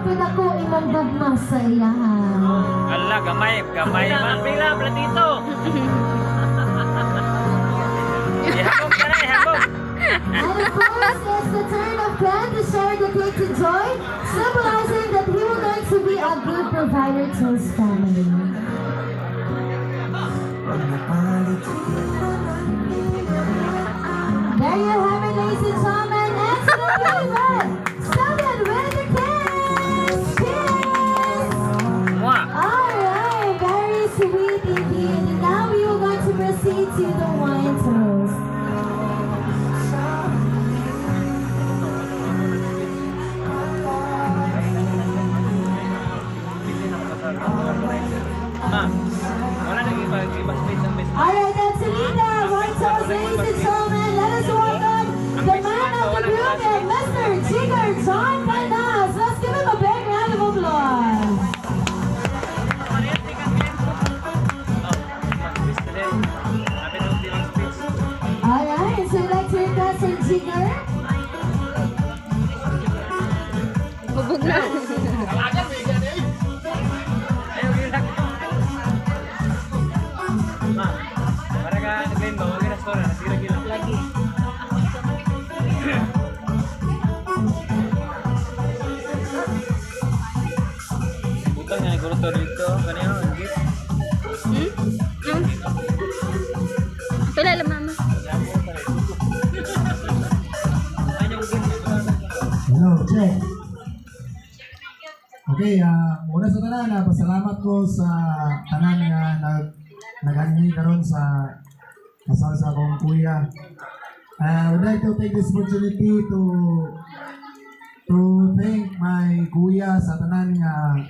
pud ako imong gugma sa ilahan. Ala, gamay man. Pila, platito. Ihabog ka na, ihabog. And of course, it's the turn of Ben to share the cake to Joy, symbolizing that he will learn to be a good provider to his family. There you have it, ladies and gentlemen. And to the newlywed, Sylvan with the kiss. Cheers! Mwah. Alright, very sweet indeed. And now we are going to proceed to the wine toast. Ma, wala nang ibang space ng best. Alright, that's Anita. Wine toast, ladies and gentlemen. Let us welcome the man of the group and Mr. Jigger John Canas. Let's give him a big round of applause. Alright, so we'd like to request Sir Jigger. Bubog na. Ma, para ka nag-line ba? Huwag ka na store, nasira-gila. Lagi. Butang nga, siguro to dito. Kanina, ang gift. Pila lang, mama. Hello, check. Okay, muna sa tanan, pasalamat ko sa tanan nga nag-anhi karon sa kasal sa akong kuya. I would like to take this opportunity to thank my kuya sa tanan nga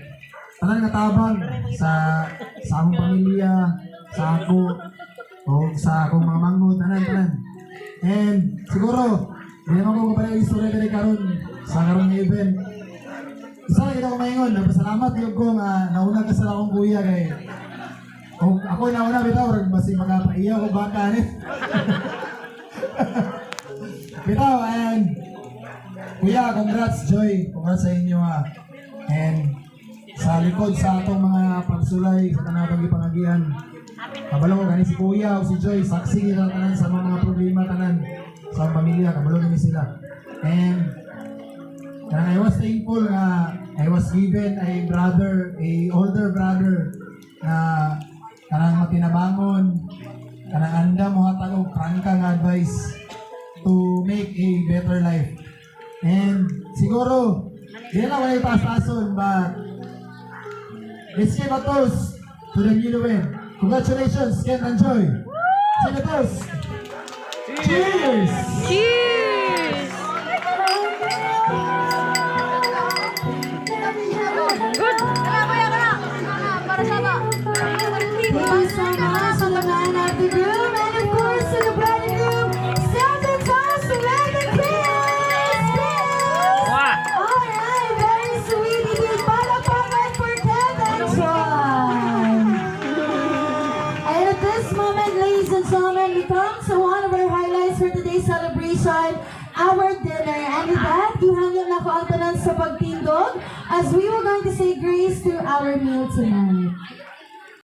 tabang sa akong pamilya, sa ako, o sa akong mga mango, tanan. And siguro, hindi naman ko kapala yung istorya dali karon sa karong event. Isa lang ako maingon, nagpasalamat yung ko nga nauna ka sa akong kuya kay kung ako nauna bitaw, basi magkapaiya ko baka ni. Bitaw, and kuya, congrats Joy, congrats sa inyo ha. And sa likod sa atong mga pagsulay sa tanang pangagian, kabalo ko gani si kuya o si Joy, saksi nila tanan sa mga problema tanan sa pamilya, kabalo nila sila. And I was thankful na I was given a older brother na kanang matinabangon, kanang anda mo hatag og prangka nga advice to make a better life. And siguro, di na wala itaas-tason, but let's give a toast to the newlywed. Congratulations, Ken and Joy. Sing a toast. Cheers! Cheers! Good! Thank you so much to the man of the group, and of course to the bride and groom. Sound and toast to let the kiss. Mwah. Alright, very sweet indeed. Palakpakan for Kev and John. And at this moment, ladies and gentlemen, we come to one of our highlights for today's celebration, our dinner. And with that, ihangin na ko ang tanan sa pagtindog as we were going to say grace to our meal tonight.